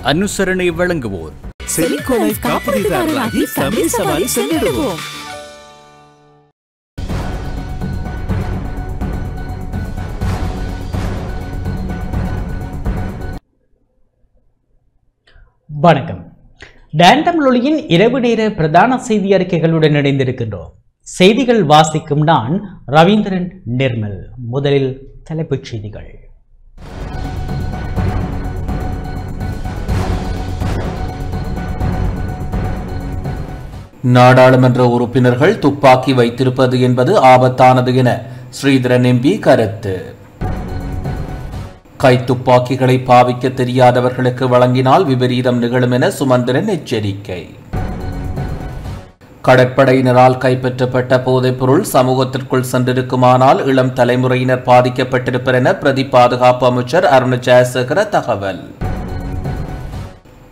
அனுசரணை வழங்குவோர் செலிகோலைஃப் காப்பீடுதாரராகி தமிழ் சவாரி சென்றிடுவோம். வணக்கம். டாண்டம் லொலியின் இரவு நேர பிரதான செய்தி அறிக்கைகளுடன் இணைந்திருக்கின்றோம். செய்திகள் வாசிக்கும் நான் ரவீந்திரன் நிர்மல். முதலில் தலைப்புச் செய்திகள். நாடாளுமன்ற உறுப்பினர்கள் துப்பாக்கி வைத்திருப்பது என்பது ஆபத்தானது என ஸ்ரீதரன் எம்பி கருத்து. கைத்துப்பாக்கிகளை பாவிக்க தெரியாதவர்களுக்கு வழங்கினால் விபரீதம் நிகழும் என சுமந்திரன் எச்சரிக்கை. கடற்படையினரால் கைப்பற்றப்பட்ட போதைப்பொருள் சமூகத்திற்குள் சென்றிருக்குமானால் இளம் தலைமுறையினர் பாதிக்கப்பட்டிருப்பர் என பிரதி பாதுகாப்பு அமைச்சர் அருண் ஜெயசேகர தகவல்.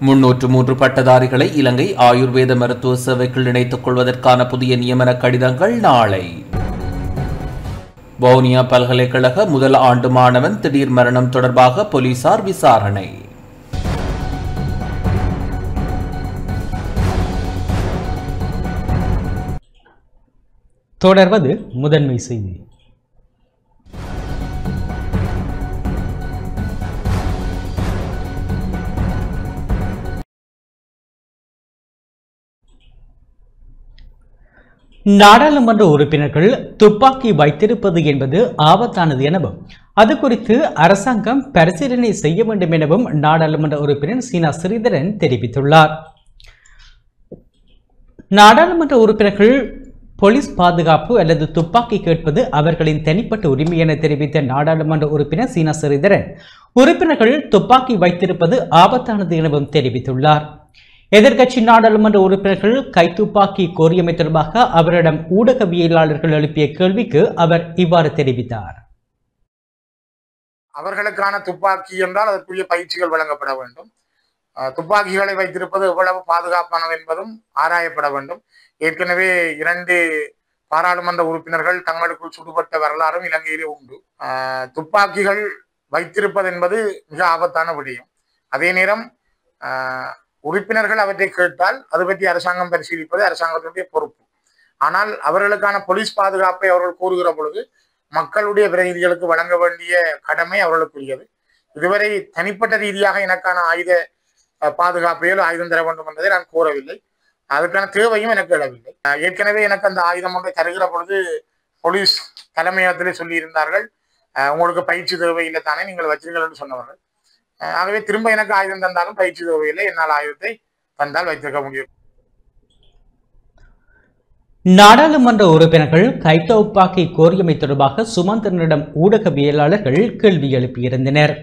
303 பட்டதாரிகளை இலங்கை ஆயுர்வேத மருத்துவ சேவைக்குள் இணைத்துக் கொள்வதற்கான புதிய நியமன கடிதங்கள் நாளை. வவுனியா பல்கலைக்கழக முதல் ஆண்டு மாணவன் திடீர் மரணம் தொடர்பாக போலீசார் விசாரணை. தொடர்வது முதன்மை செய்தி. நாடாளுமன்ற உறுப்பினர்கள் துப்பாக்கி வைத்திருப்பது என்பது ஆபத்தானது எனவும் அது குறித்து அரசாங்கம் பரிசீலனை செய்ய வேண்டும் எனவும் நாடாளுமன்ற உறுப்பினர் சீனா ஸ்ரீதரன் தெரிவித்துள்ளார். நாடாளுமன்ற உறுப்பினர்கள் போலீஸ் பாதுகாப்பு அல்லது துப்பாக்கி கேட்பது அவர்களின் தனிப்பட்ட உரிமை என தெரிவித்த நாடாளுமன்ற உறுப்பினர் சீனா ஸ்ரீதரன் உறுப்பினர்கள் துப்பாக்கி வைத்திருப்பது ஆபத்தானது எனவும் தெரிவித்துள்ளார். எதிர்க்கட்சி நாடாளுமன்ற உறுப்பினர்கள் கைத்துப்பாக்கி கோரியமை தொடர்பாக அவரிடம் ஊடகவியலாளர்கள் எழுப்பிய கேள்விக்கு அவர் இவ்வாறு தெரிவித்தார். அவர்களுக்கான துப்பாக்கி என்றால் அதற்குரிய பயிற்சிகள் வழங்கப்பட வேண்டும். துப்பாக்கிகளை வைத்திருப்பது எவ்வளவு பாதுகாப்பானது என்பதும் ஆராயப்பட வேண்டும். ஏற்கனவே 2 பாராளுமன்ற உறுப்பினர்கள் தங்களுக்குள் சுடுபட்ட வரலாறும் இலங்கையிலே உண்டு. துப்பாக்கிகள் வைத்திருப்பது என்பது மிக ஆபத்தான விடயம். அதே நேரம் உறுப்பினர்கள் அவற்றை கேட்டால் அது பற்றி அரசாங்கம் பரிசீலிப்பது அரசாங்கத்தினுடைய பொறுப்பு. ஆனால் அவர்களுக்கான போலீஸ் பாதுகாப்பை அவர்கள் கூறுகிற பொழுது மக்களுடைய பிரதிநிதிகளுக்கு வழங்க வேண்டிய கடமை அவர்களுக்குரியது. இதுவரை தனிப்பட்ட ரீதியாக எனக்கான ஆயுத பாதுகாப்பையோ ஆயுதம் தர வேண்டும் என்பதை நான் கூறவில்லை. அதுக்கான தேவையும் எனக்கு எழவில்லை. ஏற்கனவே எனக்கு அந்த ஆயுதம் ஒன்றை தருகிற பொழுது போலீஸ் தலைமையகத்திலே சொல்லியிருந்தார்கள், உங்களுக்கு பயிற்சி தேவையில்லை தானே, நீங்கள் வச்சிருங்கள் என்று சொன்னவர்கள். ஆகவே திரும்ப எனக்கு ஆயுதம் தந்தாலும் பயிற்சி தேவையில்லை, என்னால் ஆயுதத்தை தந்தால் வைத்திருக்க முடியும். நாடாளுமன்ற உறுப்பினர்கள் கைத்துப்பாக்கி கோரியமை தொடர்பாக சுமந்திரனிடம் ஊடகவியலாளர்கள் கேள்வி எழுப்பியிருந்தனர்.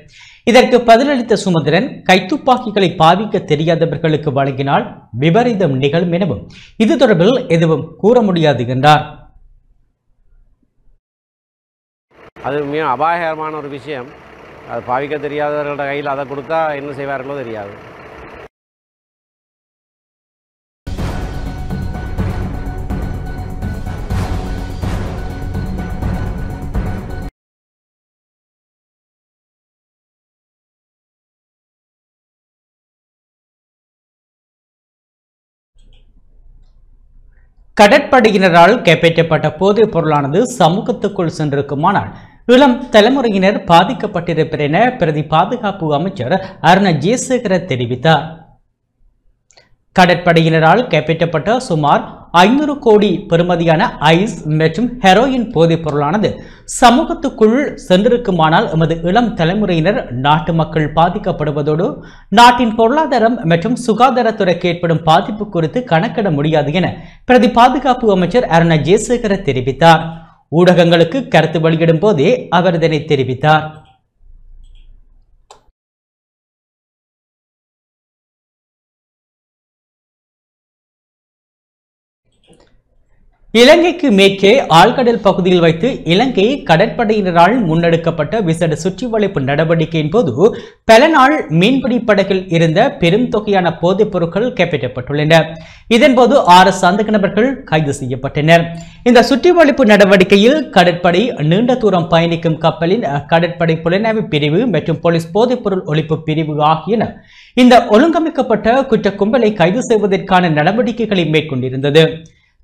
இதற்கு பதிலளித்த சுமந்திரன் கைத்துப்பாக்கிகளை பாவிக்க தெரியாதவர்களுக்கு வழங்கினால் விபரீதம் நிகழும் எனவும் இது தொடர்பில் எதுவும் கூற முடியாது என்றார். அது மிக அபாயகரமான ஒரு விஷயம். அது பாவிக்க தெரியாதவர்களோட கையில் அதை கொடுத்தா என்ன செய்வார்களோ தெரியாது. கடற்படையினரால் கைப்பற்றப்பட்ட போதைப் பொருளானது சமூகத்துக்குள் சென்றிருக்குமானால் இளம் தலைமுறையினர் பாதிக்கப்பட்டிருப்பர் என பிரதி பாதுகாப்பு அமைச்சர் அருண் ஜெயசேகர தெரிவித்தார். கடற்படையினரால் கைப்பற்றப்பட்ட சுமார் 500 கோடி பெறுமதியான ஐஸ் மற்றும் ஹெரோயின் போதைப் பொருளானது சமூகத்துக்குள் சென்றிருக்குமானால் எமது இளம் தலைமுறையினர் நாட்டு மக்கள் பாதிக்கப்படுவதோடு நாட்டின் பொருளாதாரம் மற்றும் சுகாதாரத்துறைக்கு ஏற்படும் பாதிப்பு குறித்து கணக்கிட முடியாது என பிரதி பாதுகாப்பு அமைச்சர் அருண் ஜெயசேகர தெரிவித்தார். ஊடகங்களுக்கு கருத்து வெளியிடும் போதே அவர் இதனை தெரிவித்தார். இலங்கைக்கு மேற்கே ஆழ்கடல் பகுதியில் வைத்து இலங்கை கடற்படையினரால் முன்னெடுக்கப்பட்ட விசேட சுற்றிவளைப்பு நடவடிக்கையின் போது பல நாள் மீன்பிடி படகில் இருந்த பெரும் தொகையான போதைப் பொருட்கள் கைப்பற்றப்பட்டுள்ளன. இதன்போது 6 சந்தேக நபர்கள் கைது செய்யப்பட்டனர். இந்த சுற்றிவளைப்பு நடவடிக்கையில் கடற்படை, நீண்ட தூரம் பயணிக்கும் கப்பலின் கடற்படை புலனாய்வு பிரிவு மற்றும் போலீஸ் போதைப் பொருள் ஒழிப்பு பிரிவு ஆகியன இந்த ஒழுங்கமைக்கப்பட்ட குற்ற கும்பலை கைது செய்வதற்கான நடவடிக்கைகளை மேற்கொண்டிருந்தது.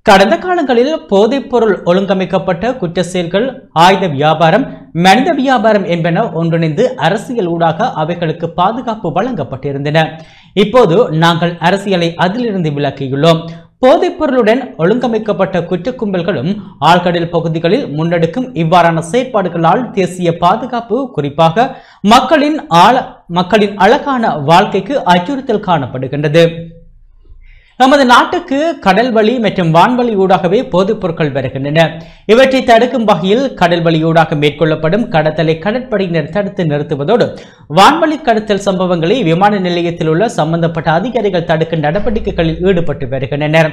கடந்த காலங்களில் போதைப் பொருள் ஒழுங்கமைக்கப்பட்ட குற்ற செயல்கள், ஆயுத வியாபாரம், மனித வியாபாரம் என்பன ஒன்றிணைந்து அரசியல் ஊடாக அவைகளுக்கு பாதுகாப்பு வழங்கப்பட்டிருந்தன. இப்போது நாங்கள் அரசியலை அதிலிருந்து விலக்கியுள்ளோம். போதைப் பொருளுடன் ஒழுங்கமைக்கப்பட்ட குற்ற கும்பல்களும் ஆழ்கடல் பகுதிகளில் முன்னெடுக்கும் இவ்வாறான செயற்பாடுகளால் தேசிய பாதுகாப்பு, குறிப்பாக மக்களின் அழகான வாழ்க்கைக்கு அச்சுறுத்தல் காணப்படுகின்றது. நமது நாட்டுக்கு கடல் வழி மற்றும் வான்வழி ஊடாகவே போதைப் பொருட்கள் வருகின்றன. இவற்றை தடுக்கும் வகையில் கடல் வழியூடாக மேற்கொள்ளப்படும் கடத்தலை கடற்படையினர் தடுத்து நிறுத்துவதோடு வான்வழி கடத்தல் சம்பவங்களை விமான நிலையத்தில் உள்ள சம்பந்தப்பட்ட அதிகாரிகள் தடுக்கும் நடவடிக்கைகளில் ஈடுபட்டு வருகின்றனர்.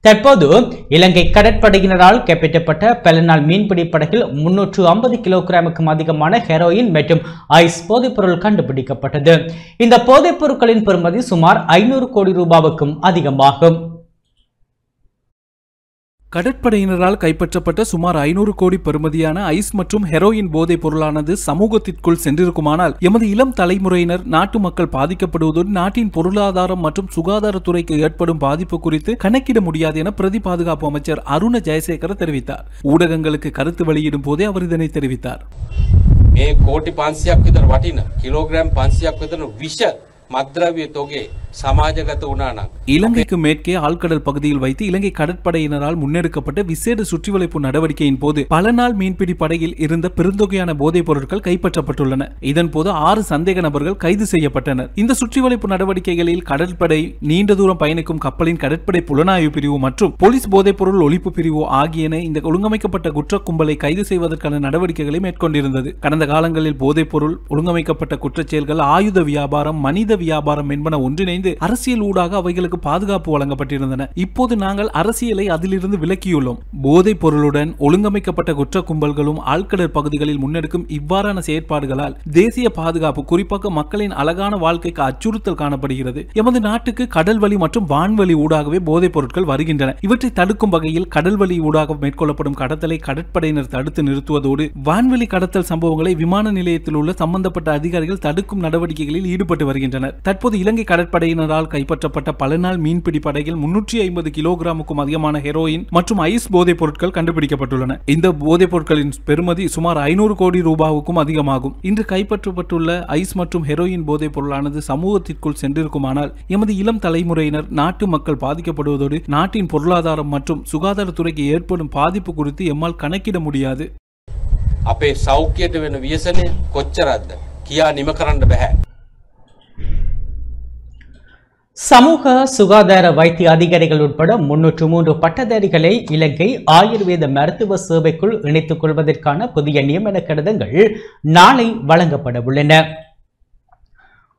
தற்போது இலங்கை கடற்படையினரால் கைப்பற்றப்பட்ட பல நாள் மீன்பிடி படகில் 350 கிலோகிராமுக்கும் அதிகமான ஹெரோயின் மற்றும் ஐஸ் போதைப் பொருள் கண்டுபிடிக்கப்பட்டது. இந்த போதைப் பொருட்களின் பெறுமதி சுமார் 500 கோடி ரூபாவுக்கும் அதிகமாகும். கடற்படையினரால் கைப்பற்றப்பட்ட சுமார் 500 கோடி பெறுமதியான ஐஸ் மற்றும் ஹெரோயின் போதைப் பொருளானது சமூகத்திற்குள் சென்றிருக்குமானால் எமது இளம் தலைமுறையினர், நாட்டு மக்கள் பாதிக்கப்படுவதோடு நாட்டின் பொருளாதாரம் மற்றும் சுகாதாரத்துறைக்கு ஏற்படும் பாதிப்பு குறித்து கணக்கிட முடியாது என பிரதி பாதுகாப்பு அமைச்சர் அருண ஜெயசேகர தெரிவித்தார். ஊடகங்களுக்கு கருத்து வெளியிடும் போதே அவர் இதனை தெரிவித்தார். මේ කෝටි 500ක් විතර වටින කිලෝග්‍රෑම් 500ක් විතර විෂ මත්ද්‍රව්‍ය තොගේ சமாஜகත உணானா இலங்கைக்கு மேற்கே ஆழ்கடல் பகுதியில் வைத்து இலங்கை கடற்படையினரால் முன்னெடுக்கப்பட்ட விசேட சுற்றிவளைப்பு நடவடிக்கையின் போது பல நாள் மீன்பிடி படகில் இருந்த பெருந்தொகையான போதைப் பொருட்கள் கைப்பற்றப்பட்டுள்ளன. இதன்போது 6 சந்தேக நபர்கள் கைது செய்யப்பட்டனர். இந்த சுற்றிவளைப்பு நடவடிக்கைகளில் கடற்படை, நீண்ட தூரம் பயணிக்கும் கப்பலின் கடற்படை புலனாய்வு பிரிவு மற்றும் போலீஸ் போதைப் பொருள் ஒழிப்பு பிரிவு ஆகியன இந்த ஒழுங்கமைக்கப்பட்ட குற்ற கும்பலை கைது செய்வதற்கான நடவடிக்கைகளை மேற்கொண்டிருந்தது. கடந்த காலங்களில் போதைப் பொருள், ஒழுங்கமைக்கப்பட்ட குற்றச் செயல்கள், ஆயுத வியாபாரம், மனித வியாபாரம் என்பன ஒன்றிணைந்து அரசியல் ஊடாக அவைகளுக்கு பாதுகாப்பு வழங்கப்பட்டிருந்தன. இப்போது நாங்கள் அரசியலை அதிலிருந்து விலக்கியுள்ளோம். போதைப் பொருளுடன் ஒழுங்கமைக்கப்பட்ட குற்ற கும்பல்களும் ஆழ்கடல் பகுதிகளில் முன்னெடுக்கும் இவ்வாறான செயற்பாடுகளால் தேசிய பாதுகாப்பு, குறிப்பாக மக்களின் அழகான வாழ்க்கைக்கு அச்சுறுத்தல் காணப்படுகிறது. எமது நாட்டுக்கு கடல் வழி மற்றும் வான்வழி ஊடாகவே போதைப் பொருட்கள் வருகின்றன. இவற்றை தடுக்கும் வகையில் கடல் வழி ஊடாக மேற்கொள்ளப்படும் கடத்தலை கடற்படையினர் தடுத்து நிறுத்துவதோடு வான்வெளி கடத்தல் சம்பவங்களை விமான நிலையத்தில் உள்ள சம்பந்தப்பட்ட அதிகாரிகள் தடுக்கும் நடவடிக்கைகளில் ஈடுபட்டு வருகின்றனர். தற்போது இலங்கை கடற்படை கைப்பற்றப்பட்ட பல நாள் மீன்பிடி படகில் 350 கிலோகிராமுக்கும் அதிகமான ஹெரோயின் மற்றும் ஐஸ் போதைப் பொருட்கள் கண்டுபிடிக்கப்பட்டுள்ளன. இந்த போதைப் பொருட்களின் பெறுமதி சுமார் 500 கோடி ரூபாவுக்கும் அதிகமாகும். இன்று கைப்பற்றப்பட்டுள்ள ஐஸ் மற்றும் ஹெரோயின் போதைப் பொருளானது சமூகத்திற்குள் சென்றிருக்குமானால் எமது இளம் தலைமுறையினர், நாட்டு மக்கள் பாதிக்கப்படுவதோடு நாட்டின் பொருளாதாரம் மற்றும் சுகாதாரத்துறைக்கு ஏற்படும் பாதிப்பு குறித்து எம்மால் கணக்கிட முடியாது. අපේ සෞඛ්‍යයට වෙන ව්‍යසනය කොච්චරක්ද කියා නිම කරන්න බෑ. சமூக சுகாதார வைத்திய அதிகாரிகள் உட்பட 303 பட்டதாரிகளை இலங்கை ஆயுர்வேத மருத்துவ சேவைக்குள் இணைத்துக் கொள்வதற்கான புதிய நியமன கடிதங்கள் நாளை வழங்கப்பட உள்ளன.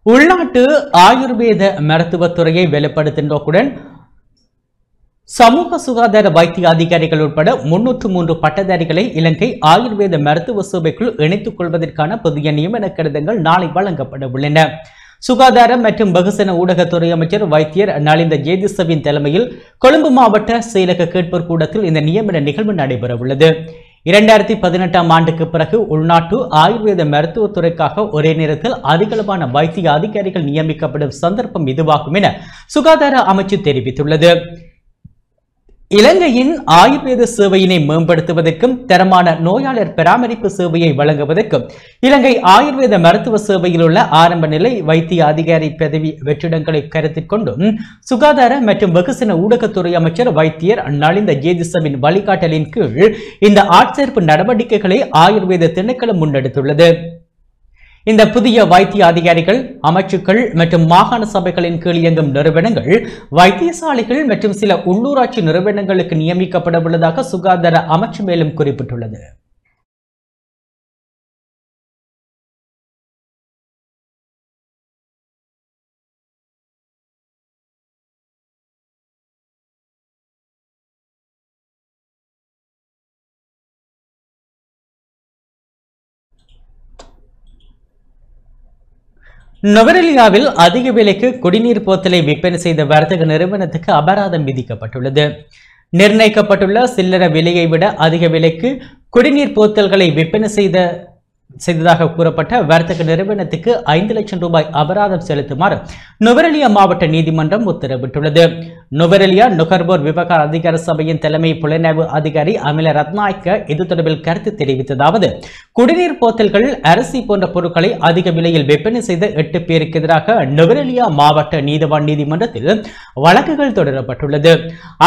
உள்நாட்டு ஆயுர்வேத மருத்துவத்துறையை வலுப்படுத்தும் நோக்குடன் சமூக சுகாதார வைத்திய அதிகாரிகள் உட்பட 303 பட்டதாரிகளை இலங்கை ஆயுர்வேத மருத்துவ சேவைக்குள் இணைத்துக் கொள்வதற்கான புதிய நியமன கடிதங்கள் நாளை வழங்கப்பட உள்ளன. சுகாதாரம் மற்றும் வெகுசன ஊடகத்துறை அமைச்சர் வைத்தியர் நலிந்த ஜேதிசவின் தலைமையில் கொழும்பு மாவட்ட செயலக கேட்போர் கூடத்தில் இந்த நியமன நிகழ்வு நடைபெற உள்ளது. 2018ஆம் ஆண்டுக்கு பிறகு உள்நாட்டு ஆயுர்வேத மருத்துவத்துறைக்காக ஒரே நேரத்தில் அதிகளவான வைத்திய அதிகாரிகள் நியமிக்கப்படும் சந்தர்ப்பம் இதுவாகும் என சுகாதார அமைச்சு தெரிவித்துள்ளது. இலங்கையின் ஆயுர்வேத சேவையினை மேம்படுத்துவதற்கும் தரமான நோயாளர் பராமரிப்பு சேவையை வழங்குவதற்கும் இலங்கை ஆயுர்வேத மருத்துவ சேவையில் உள்ள ஆரம்ப நிலை வைத்திய அதிகாரி பதவி வெற்றிடங்களை கருத்தில் கொண்டும் சுகாதார மற்றும் வெகுசன ஊடகத்துறை அமைச்சர் வைத்தியர் நலிந்த ஜேதிசவின் வழிகாட்டலின் கீழ் இந்த ஆட்சேர்ப்பு நடவடிக்கைகளை ஆயுர்வேத திணைக்களம் முன்னெடுத்துள்ளது. இந்த புதிய வைத்திய அதிகாரிகள் அமைச்சுக்கள் மற்றும் மாகாண சபைகளின் கீழ் இயங்கும் நிறுவனங்கள், வைத்தியசாலைகள் மற்றும் சில உள்ளூராட்சி நிறுவனங்களுக்கு நியமிக்கப்பட உள்ளதாக சுகாதார அமைச்சு மேலும் குறிப்பிட்டுள்ளது. நுவரெலியாவில் அதிக விலைக்கு குடிநீர் போத்தலை விற்பனை செய்த வர்த்தக நிறுவனத்துக்கு அபராதம் விதிக்கப்பட்டுள்ளது. நிர்ணயிக்கப்பட்டுள்ள சில்லறை விலையை விட அதிக விலைக்கு குடிநீர் போத்தல்களை விற்பனை செய்ததாக கூறப்பட்ட வர்த்தக நிறுவனத்துக்கு 5 லட்சம் ரூபாய் அபராதம் செலுத்துமாறு நுவரெலியா மாவட்ட நீதிமன்றம் உத்தரவிட்டுள்ளது. நுவரெலியா நுகர்வோர் விவகார அதிகார சபையின் தலைமை புலனாய்வு அதிகாரி அமில ரத்நாயக்க இது தொடர்பில் கருத்து தெரிவித்ததாவது, குடிநீர் போத்தல்கள், அரிசி போன்ற பொருட்களை அதிக விலையில் விற்பனை செய்த 8 பேருக்கு எதிராக நுவரெலியா மாவட்ட நீதவான் நீதிமன்றத்தில் வழக்குகள் தொடரப்பட்டுள்ளது.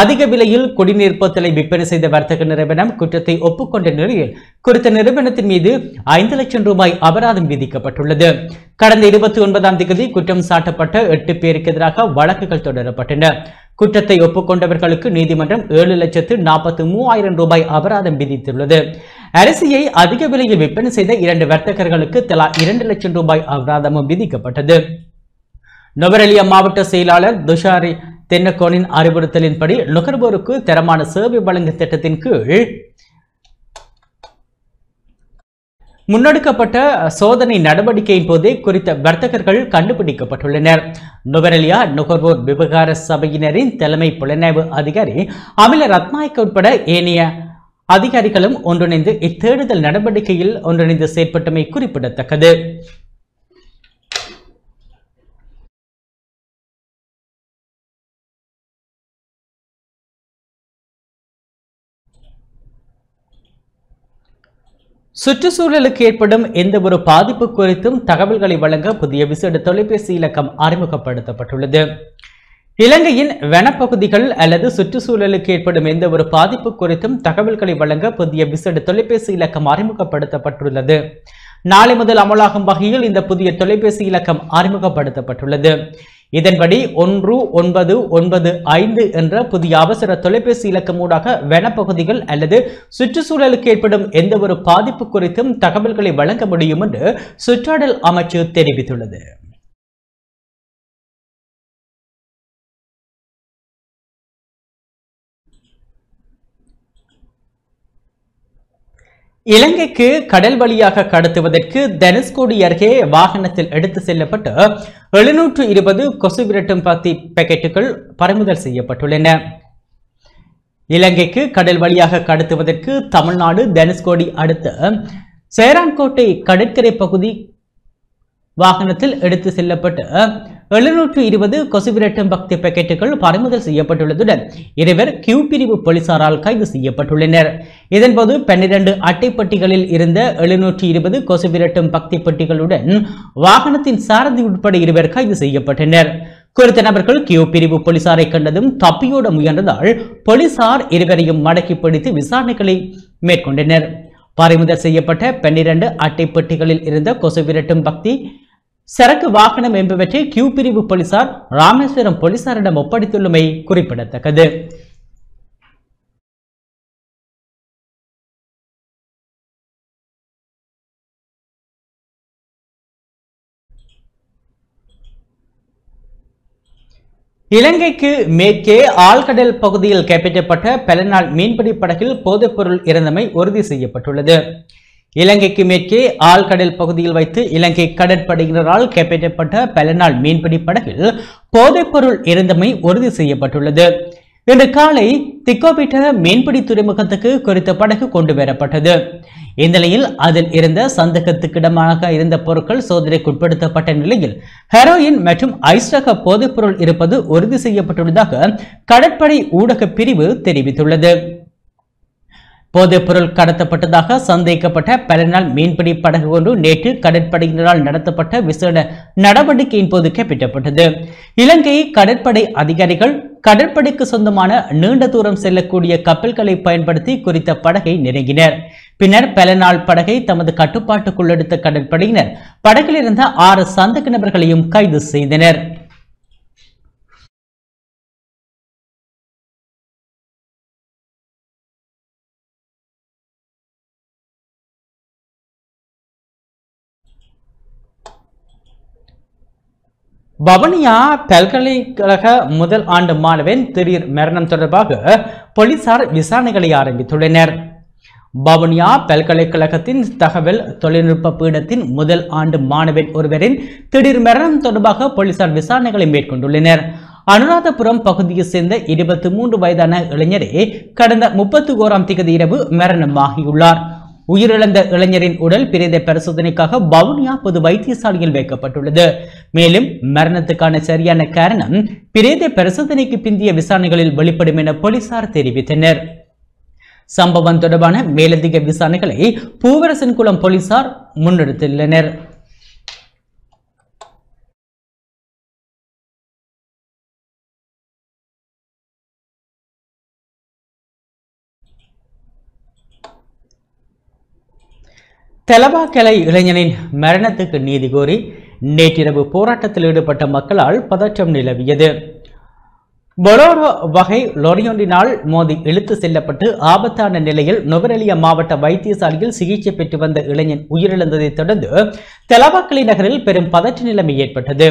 அதிக விலையில் குடிநீர் போத்தலை விற்பனை செய்த வர்த்தக நிறுவனம் குற்றத்தை ஒப்புக்கொண்ட நிலையில் குறித்த நிறுவனத்தின் மீது 5 லட்சம் ரூபாய் அபராதம் விதிக்கப்பட்டுள்ளது. கடந்த 29ஆம் தேதி குற்றம் சாட்டப்பட்ட 8 பேருக்கு எதிராக வழக்குகள் தொடரப்பட்டன. குற்றத்தை ஒப்புக்கொண்டவர்களுக்கு நீதிமன்றம் 7,43,000 ரூபாய் அபராதம் விதித்துள்ளது. அரிசியை அதிக விலையில் விற்பனை செய்த 2 வர்த்தகர்களுக்கு தலா 2 லட்சம் ரூபாய் அபராதமும் விதிக்கப்பட்டது. நுவரெலியா மாவட்ட செயலாளர் துஷாரி தென்னக்கோனின் அறிவுறுத்தலின்படி நுகர்வோருக்கு தரமான சேவை வழங்கும் திட்டத்தின் கீழ் முன்னெடுக்கப்பட்ட சோதனை நடவடிக்கையின் போதே குறித்த வர்த்தகர்கள் கண்டுபிடிக்கப்பட்டுள்ளனர். நுவரெலியா நுகர்வோர் விவகார சபையினரின் தலைமை புலனாய்வு அதிகாரி அமில ரத்நாயக்க உட்பட ஏனைய அதிகாரிகளும் ஒன்றிணைந்து இத்தேடுதல் நடவடிக்கையில் ஒன்றிணைந்து செயற்பட்டமை குறிப்பிடத்தக்கது. சுற்றுச்சூழலுக்கு ஏற்படும் எந்த ஒரு பாதிப்பு குறித்தும் தகவல்களை வழங்க புதிய விசேட தொலைபேசி இலக்கம் அறிமுகப்படுத்தப்பட்டுள்ளது. இலங்கையின் வனப்பகுதிகள் அல்லது சுற்றுச்சூழலுக்கு ஏற்படும் எந்த ஒரு பாதிப்பு குறித்தும் தகவல்களை வழங்க புதிய விசேட தொலைபேசி இலக்கம் அறிமுகப்படுத்தப்பட்டுள்ளது. நாளை முதல் அமலாகும் வகையில் இந்த புதிய தொலைபேசி இலக்கம் அறிமுகப்படுத்தப்பட்டுள்ளது. இதன்படி 1995 என்ற புதிய அவசர தொலைபேசி இலக்கம் ஊடாக வனப்பகுதிகள் அல்லது சுற்றுச்சூழலுக்கு ஏற்படும் எந்த ஒரு பாதிப்பு குறித்தும் தகவல்களை வழங்க முடியும் என்று சுற்றாடல் அமைச்சு தெரிவித்துள்ளது. இலங்கைக்கு கடல் வழியாக கடத்துவதற்கு தனுஷ்கோடி அருகே வாகனத்தில் எடுத்து செல்லப்பட்டு 720 கொசு விரட்டும் பத்தி பாக்கெட்டுகள் பறிமுதல் செய்யப்பட்டுள்ளன. இலங்கைக்கு கடல் வழியாக கடத்துவதற்கு தமிழ்நாடு தனுஷ்கோடி அடுத்த சேரான்கோட்டை கடற்கரை பகுதி வாகனத்தில் எடுத்து செல்லப்பட்டு 720 கொசு விரட்டும் பக்தி பாக்கெட்டுகள் பறிமுதல் செய்யப்பட்டுள்ளதுடன் 2 கியூ பிரிவு போலீசாரால் கைது செய்யப்பட்டுள்ளனர். இதன்போது 12 அட்டைப்பட்டிகளில் இருந்த 720 கொசு விரட்டும் பக்தி பெட்டிகளுடன் வாகனத்தின் சாரதி உட்பட 2 கைது செய்யப்பட்டனர். குறித்த நபர்கள் கியூ பிரிவு போலீசாரை கண்டதும் தப்பியோட முயன்றதால் போலீசார் 2 மடக்கி பிடித்து விசாரணைகளை மேற்கொண்டனர். பறிமுதல் செய்யப்பட்ட 12 அட்டைப்பட்டிகளில் இருந்த கொசு விரட்டும் பக்தி சரக்கு வாகனம் என்பவற்றை கியூ பிரிவு போலீசார் ராமேஸ்வரம் போலீசாரிடம் ஒப்படைத்துள்ளமை குறிப்பிடத்தக்கது. இலங்கைக்கு மேற்கே ஆழ்கடல் பகுதியில் கைப்பற்றப்பட்ட பல நாள் மீன்பிடி படகில் போதைப்பொருள் இருந்தமை உறுதி செய்யப்பட்டுள்ளது. இலங்கைக்கு மேற்கே ஆழ்கடல் பகுதியில் வைத்து இலங்கை கடற்படையினரால் கைப்பற்றப்பட்ட பல நாள் மீன்பிடி படகில் போதைப்பொருள் இருந்தமை உறுதி செய்யப்பட்டுள்ளது. இன்று காலை திக்கோபிட்ட மீன்பிடி துறைமுகத்துக்கு குறித்த படகு கொண்டு வரப்பட்டது. இந்நிலையில் அதில் இருந்த சந்தேகத்துக்கிடமாக இருந்த பொருட்கள் சோதனைக்குட்படுத்தப்பட்ட நிலையில் ஹெரோயின் மற்றும் ஐஸ் ரக போதைப்பொருள் இருப்பது உறுதி செய்யப்பட்டுள்ளதாக கடற்படை ஊடக பிரிவு தெரிவித்துள்ளது. போதைப்பொருள் கடத்தப்பட்டதாக சந்தேகிக்கப்பட்ட பல நாள் மீன்பிடி படகு ஒன்று நேற்று கடற்படையினரால் நடத்தப்பட்ட விசேட நடவடிக்கையின் போது கைப்பற்றப்பட்டது. இலங்கை கடற்படை அதிகாரிகள் கடற்படைக்கு சொந்தமான நீண்ட தூரம் செல்லக்கூடிய கப்பல்களை பயன்படுத்தி குறித்த படகை நெருங்கினர். பின்னர் பல நாள் படகை தமது கட்டுப்பாட்டுக்குள் எடுத்த கடற்படையினர் படகில் இருந்த 6 சந்தேக நபர்களையும் கைது செய்தனர். வவுனியா பல்கலைக்கழக முதல் ஆண்டு மாணவன் திடீர் மரணம் தொடர்பாக போலீசார் விசாரணைகளை ஆரம்பித்துள்ளனர். வவுனியா பல்கலைக்கழகத்தின் தகவல் தொழில்நுட்ப பீடத்தின் முதல் ஆண்டு மாணவன் ஒருவரின் திடீர் மரணம் தொடர்பாக போலீசார் விசாரணைகளை மேற்கொண்டுள்ளனர். அனுராதபுரம் பகுதியைச் சேர்ந்த 23 வயதான இளைஞரே கடந்த 31ஆம் தேதி இரவு மரணமாகியுள்ளார். உயிரிழந்த இளைஞரின் உடல் பிரேத பரிசோதனைக்காக வவுனியா பொது வைத்தியசாலையில் வைக்கப்பட்டுள்ளது. மேலும் மரணத்துக்கான சரியான காரணம் பிரேத பரிசோதனைக்கு பிந்திய விசாரணைகளில் வெளிப்படும் என போலீசார் தெரிவித்தனர். சம்பவம் தொடர்பான மேலதிக விசாரணைகளை பூவரசன்குளம் போலீசார் முன்னெடுத்துள்ளனர். தெலவாக்கலை இளைஞனின் மரணத்துக்கு நீதி கோரி நேற்றிரவு போராட்டத்தில் ஈடுபட்ட மக்களால் பதற்றம் நிலவியது. பொலோரோ வகை லொரியொன்றினால் மோதி இழுத்து செல்லப்பட்டு ஆபத்தான நிலையில் நுவரெலியா மாவட்ட வைத்தியசாலையில் சிகிச்சை பெற்று வந்த இளைஞன் உயிரிழந்ததை தொடர்ந்து தெலவாக்கலை நகரில் பெரும் பதற்ற நிலைமை ஏற்பட்டது.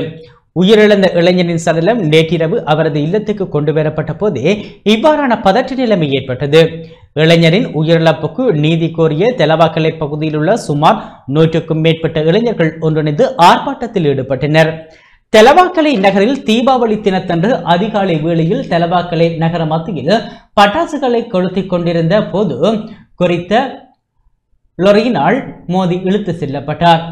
உயிரிழந்த இளைஞனின் சடலம் நேற்றிரவு அவரது இல்லத்துக்கு கொண்டு வரப்பட்ட போதே இவ்வாறான பதற்ற நிலைமை ஏற்பட்டது. இளைஞரின் உயிரிழப்புக்கு நீதி கோரிய தெலவாக்கலை பகுதியில் உள்ள சுமார் 100க்கும் மேற்பட்ட இளைஞர்கள் ஒன்றிணைந்து ஆர்ப்பாட்டத்தில் ஈடுபட்டனர். தெலவாக்கலை நகரில் தீபாவளி தினத்தன்று அதிகாலை வேளையில் தெலவாக்கலை நகர மத்தியில் பட்டாசுகளை கொளுத்திக் கொண்டிருந்த போது குறித்த லொரியினால் மோதி இழுத்து செல்லப்பட்டார்.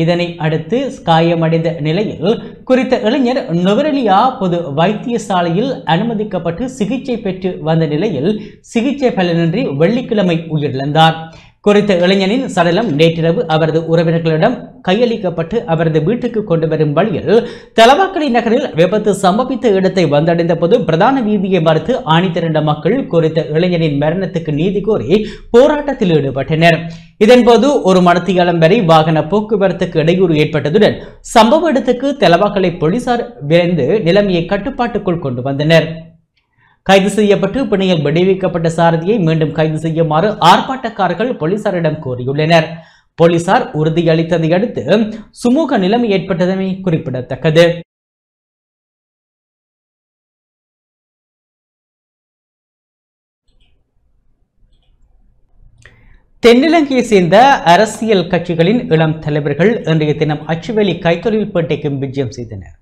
இதனை அடுத்து காயமடைந்த நிலையில் குறித்த இளைஞர் நுவரெலியா பொது வைத்தியசாலையில் அனுமதிக்கப்பட்டு சிகிச்சை பெற்று வந்த நிலையில் சிகிச்சை பலனின்றி வெள்ளிக்கிழமை உயிரிழந்தார். குறித்த இளைஞனின் சடலம் நேற்றிரவு அவரது உறவினர்களிடம் கையளிக்கப்பட்டு அவரது வீட்டுக்கு கொண்டு வரும் வழியில் தெலவாக்கலை நகரில் விபத்து சம்பவித்த இடத்தை வந்தடைந்த போது பிரதான வீதியை மறுத்து ஆணிதிரண்ட மக்கள் குறித்த இளைஞனின் மரணத்துக்கு நீதி கோரி போராட்டத்தில் ஈடுபட்டனர். இதன்போது ஒரு மணித்தியாலம் வரை வாகன போக்குவரத்துக்கு இடையூறு ஏற்பட்டதுடன் சம்பவ இடத்துக்கு தெலவாக்கலை போலீசார் விரைந்து நிலைமையை கட்டுப்பாட்டுக்குள் கொண்டு வந்தனர். கைது செய்யப்பட்டு பிணையில் விடுவிக்கப்பட்ட சாரதியை மீண்டும் கைது செய்யுமாறு ஆர்ப்பாட்டக்காரர்கள் போலீசாரிடம் கோரியுள்ளனர். போலீசார் உறுதியளித்ததை அடுத்து சுமூக நிலைமை ஏற்பட்டதமை குறிப்பிடத்தக்கது. தென்னிலங்கையை சேர்ந்த அரசியல் கட்சிகளின் இளம் தலைவர்கள் இன்றைய தினம் அச்சுவேலி கைத்தொழில் பேட்டைக்கு விஜயம் செய்தனர்.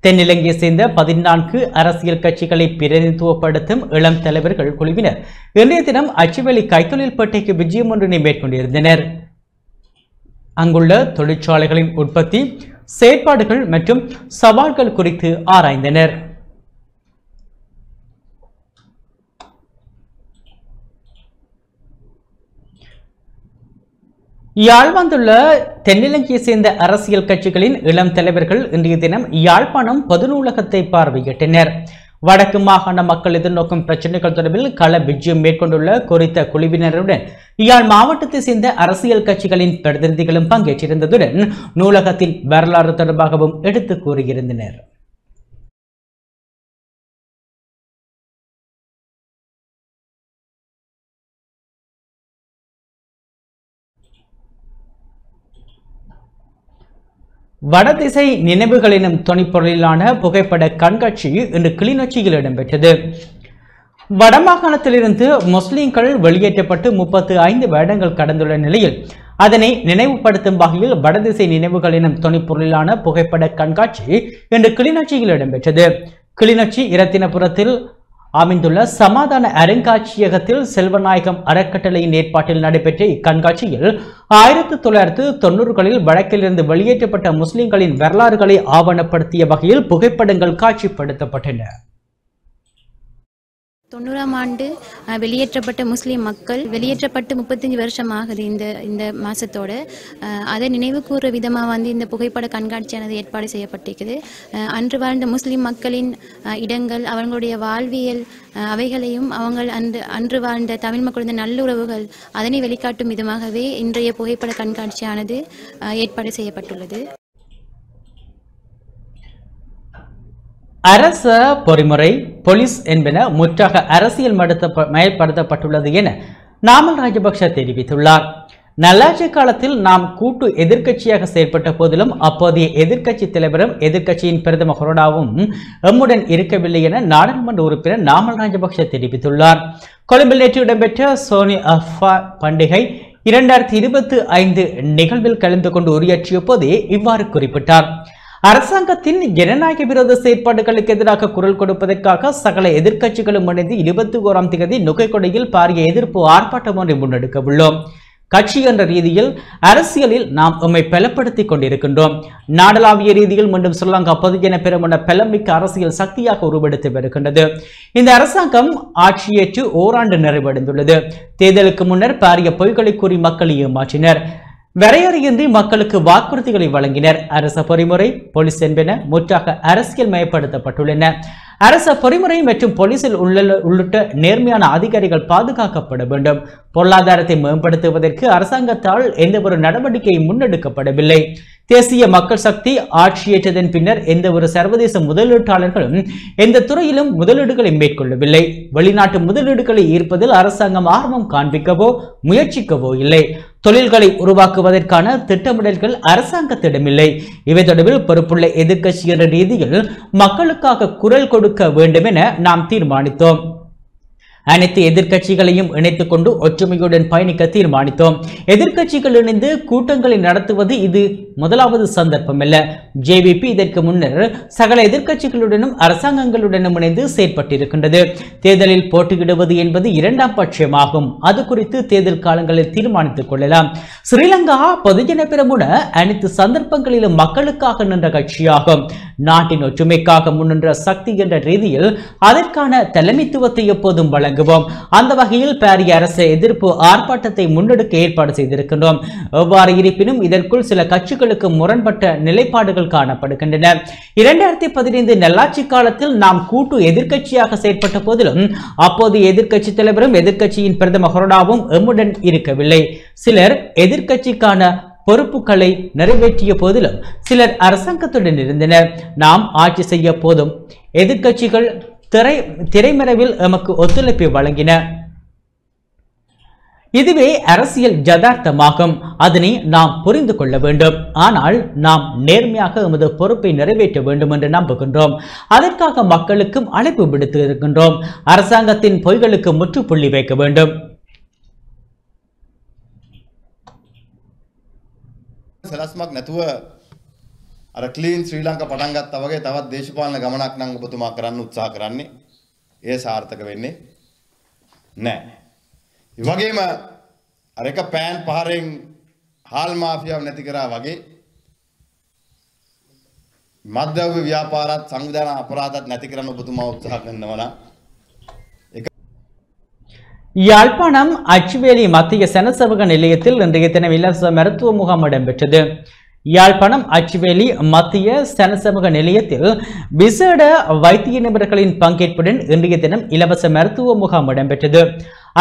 தென்னிலங்கையை சேர்ந்த 14 அரசியல் கட்சிகளை பிரதிநிதித்துவப்படுத்தும் இளம் தலைவர்கள் குழுவினர் இன்றைய தினம் அச்சுவேலி கைத்தொழில் பேட்டைக்கு விஜயம் ஒன்றினை மேற்கொண்டிருந்தனர். அங்குள்ள தொழிற்சாலைகளின் உற்பத்தி செயற்பாடுகள் மற்றும் சவால்கள் குறித்து ஆராய்ந்தனர். யாழ் வந்துள்ள தென்னிலங்கையை சேர்ந்த அரசியல் கட்சிகளின் இளம் தலைவர்கள் இன்றைய தினம் யாழ்ப்பாணம் பொது நூலகத்தை பார்வையிட்டனர். வடக்கு மாகாண மக்கள் எதிர்நோக்கும் பிரச்சினைகள் தொடர்பில் கள விஜயம் மேற்கொண்டுள்ள குறித்த குழுவினருடன் யாழ் மாவட்டத்தை சேர்ந்த அரசியல் கட்சிகளின் பிரதிநிதிகளும் பங்கேற்றிருந்ததுடன் நூலகத்தின் வரலாறு தொடர்பாகவும் எடுத்து கூறியிருந்தனர். வடதிசை நினைவுகள் எனும் துணைப்பொருளிலான புகைப்பட கண்காட்சி இன்று கிளிநொச்சியில் இடம்பெற்றது. வடமாகாணத்திலிருந்து முஸ்லிம்கள் வெளியேற்றப்பட்டு 35 வருடங்கள் கடந்துள்ள நிலையில் அதனை நினைவுபடுத்தும் வகையில் வடதிசை நினைவுகள் எனும் துணைப்பொருளிலான புகைப்பட கண்காட்சி இன்று கிளிநொச்சியில் இடம்பெற்றது. கிளிநொச்சி இரத்தினபுரத்தில் அமைந்துள்ள சமாதான அருங்காட்சியகத்தில் செல்வநாயகம் அறக்கட்டளையின் ஏற்பாட்டில் நடைபெற்ற இக்கண்காட்சியில் 1990களில் வடக்கிலிருந்து வெளியேற்றப்பட்ட முஸ்லிம்களின் வரலாறுகளை ஆவணப்படுத்திய வகையில் புகைப்படங்கள் காட்சிப்படுத்தப்பட்டன. 90ஆம் ஆண்டு வெளியேற்றப்பட்ட முஸ்லீம் மக்கள் வெளியேற்றப்பட்டு 35 வருஷம் ஆகுது இந்த மாதத்தோட. அதை நினைவு கூற விதமாக இந்த புகைப்பட கண்காட்சியானது ஏற்பாடு செய்யப்பட்டிருக்குது. அன்று வாழ்ந்த முஸ்லீம் மக்களின் இடங்கள், அவர்களுடைய வாழ்வியல், அவைகளையும் அவங்கள் அன்று வாழ்ந்த தமிழ் மக்களுடைய நல்லுறவுகள் அதனை வெளிக்காட்டும் விதமாகவே இன்றைய புகைப்பட கண்காட்சியானது ஏற்பாடு செய்யப்பட்டுள்ளது. அரச பொறிமுறை போலீஸ் என்பன முற்றாக அரசியல் மயப்படுத்தப்பட்டுள்ளது என நாமல் ராஜபக்ஷ தெரிவித்துள்ளார். நல்லாட்சி காலத்தில் நாம் கூட்டு எதிர்க்கட்சியாக செயல்பட்ட போதிலும் அப்போதைய எதிர்க்கட்சி தலைவரும் எதிர்க்கட்சியின் பிரதம கொரோனாவும் எம்முடன் இருக்கவில்லை என நாடாளுமன்ற உறுப்பினர் நாமல் ராஜபக்ஷ தெரிவித்துள்ளார். கொழும்பில் நேற்று இடம்பெற்ற சோனி அஃபா பண்டிகை 2025 நிகழ்வில் கலந்து கொண்டு உரையாற்றிய போதே இவ்வாறு குறிப்பிட்டார். அரசாங்கத்தின் ஜனநாயக விரோத செயற்பாடுகளுக்கு எதிராக குரல் கொடுப்பதற்காக சகல எதிர்க்கட்சிகளும் இணைந்து 21ஆம் தேதி நுகைக்கொடையில் பாரிய எதிர்ப்பு ஆர்ப்பாட்டம் ஒன்றை முன்னெடுக்க உள்ளோம். கட்சி என்ற ரீதியில் அரசியலில் நாம் உம்மை பலப்படுத்திக் கொண்டிருக்கின்றோம். நாடளாவிய ரீதியில் மீண்டும் ஸ்ரீலங்கா பொதுஜன பெரமுன பலமிக்க அரசியல் சக்தியாக உருவெடுத்து வருகின்றது. இந்த அரசாங்கம் ஆட்சியேற்று ஓராண்டு நிறைவடைந்துள்ளது. தேர்தலுக்கு முன்னர் பாரிய பொய்களை கூறி மக்களை ஏமாற்றினர். வரையறையின்றி மக்களுக்கு வாக்குறுதிகளை வழங்கினர். அரச பொறிமுறை போலீஸ் என்பன முற்றாக அரசியல் மயப்படுத்தப்பட்டுள்ளன. அரச பொறிமுறை மற்றும் போலீசில் உள்ளிட்ட நேர்மையான அதிகாரிகள் பாதுகாக்கப்பட வேண்டும். பொருளாதாரத்தை மேம்படுத்துவதற்கு அரசாங்கத்தால் எந்த ஒரு நடவடிக்கையும் முன்னெடுக்கப்படவில்லை. தேசிய மக்கள் சக்தி ஆட்சியேற்றதன் பின்னர் எந்த ஒரு சர்வதேச முதலீட்டாளர்களும் எந்த துறையிலும் முதலீடுகளை மேற்கொள்ளவில்லை. வெளிநாட்டு முதலீடுகளை ஈர்ப்பதில் அரசாங்கம் ஆர்வம் காண்பிக்கவோ முயற்சிக்கவோ இல்லை. தொழில்களை உருவாக்குவதற்கான திட்டமிடல்கள் அரசாங்கத்திடமில்லை. இவை தொடர்பில் பொறுப்புள்ள எதிர்க்கட்சி என்ற ரீதியில் மக்களுக்காக குரல் கொடுக்க வேண்டும் என நாம் தீர்மானித்தோம். அனைத்து எதிர்க்கட்சிகளையும் இணைத்துக் கொண்டு ஒற்றுமையுடன் பயணிக்க தீர்மானித்தோம். எதிர்க்கட்சிகள் இணைந்து கூட்டங்களை நடத்துவது இது முதலாவது சந்தர்ப்பம் அல்ல. ஜேவிபி இதற்கு முன்னர் சகல எதிர்க்கட்சிகளுடனும் அரசாங்கங்களுடனும் இணைந்து செயற்பட்டிருக்கின்றது. தேர்தலில் போட்டியிடுவது என்பது இரண்டாம் பட்சமாகும். அது குறித்து தேர்தல் காலங்களில் தீர்மானித்துக் கொள்ளலாம். ஸ்ரீலங்கா பொதுஜன பெரமுன அனைத்து சந்தர்ப்பங்களிலும் மக்களுக்காக நின்ற கட்சியாகும். நாட்டின் ஒற்றுமைக்காக முன்னின்ற சக்தி என்ற ரீதியில் அதற்கான தலைமைத்துவத்தை எப்போதும் வழங்குவோம். அந்த வகையில் பாரிய அரசு எதிர்ப்பு ஆர்ப்பாட்டத்தை முன்னெடுக்க ஏற்பாடு செய்திருக்கின்றோம். எவ்வாறு இருப்பினும் இதற்குள் சில கட்சிகளுக்கு முரண்பட்ட நிலைப்பாடுகள் காணப்படுகின்றன. 2015 நல்லாட்சி காலத்தில் நாம் கூட்டு எதிர்க்கட்சியாக செயற்பட்ட போதிலும் அப்போது எதிர்க்கட்சி தலைவரும் எதிர்க்கட்சியின் பிரதம கொரோனாவும் எம்முடன் இருக்கவில்லை. சிலர் எதிர்க்கட்சிக்கான பொறுப்புகளை நிறைவேற்றிய போதிலும் சிலர் அரசாங்கத்துடன் இருந்தனர். நாம் ஆட்சி செய்ய போதும் எதிர்க்கட்சிகள் திரைமறைவில் எமக்கு ஒத்துழைப்பை வழங்கின. இதுவே அரசியல் யதார்த்தமாகும். அதனை நாம் புரிந்து கொள்ள வேண்டும். ஆனால் நாம் நேர்மையாக எமது பொறுப்பை நிறைவேற்ற வேண்டும் என்று நம்புகின்றோம். அதற்காக மக்களுக்கும் அழைப்பு விடுத்து இருக்கின்றோம். அரசாங்கத்தின் பொய்களுக்கு முற்றுப்புள்ளி வைக்க வேண்டும். සලස්මක් නැතුව අර ක්ලීන් ශ්‍රී ලංකා පටන් ගත්තා වගේ තවත් දේශපාලන ගමනක් නම් ඔබතුමා කරන්න උත්සාහ කරන්නේ ඒ සාර්ථක වෙන්නේ නැහැ. ඒ වගේම අර එක පෑන් පහරෙන් හාල් මාෆියාව නැති කරා වගේ මද්ද්‍රව්‍ය ව්‍යාපාරات සංවිධාන අපරාධات නැති කරන්න ඔබතුමා උත්සාහ කරනවා නම් யாழ்ப்பாணம் அச்சுவேலி மத்திய சனசமூக நிலையத்தில் இன்றைய தினம் இலவச மருத்துவ முகாம் இடம்பெற்றது. யாழ்ப்பாணம் அச்சுவேலி மத்திய சனசமூக நிலையத்தில் விசேட வைத்திய நிபுணர்களின் பங்கேற்புடன் இன்றைய தினம் இலவச மருத்துவ முகாம் இடம்பெற்றது.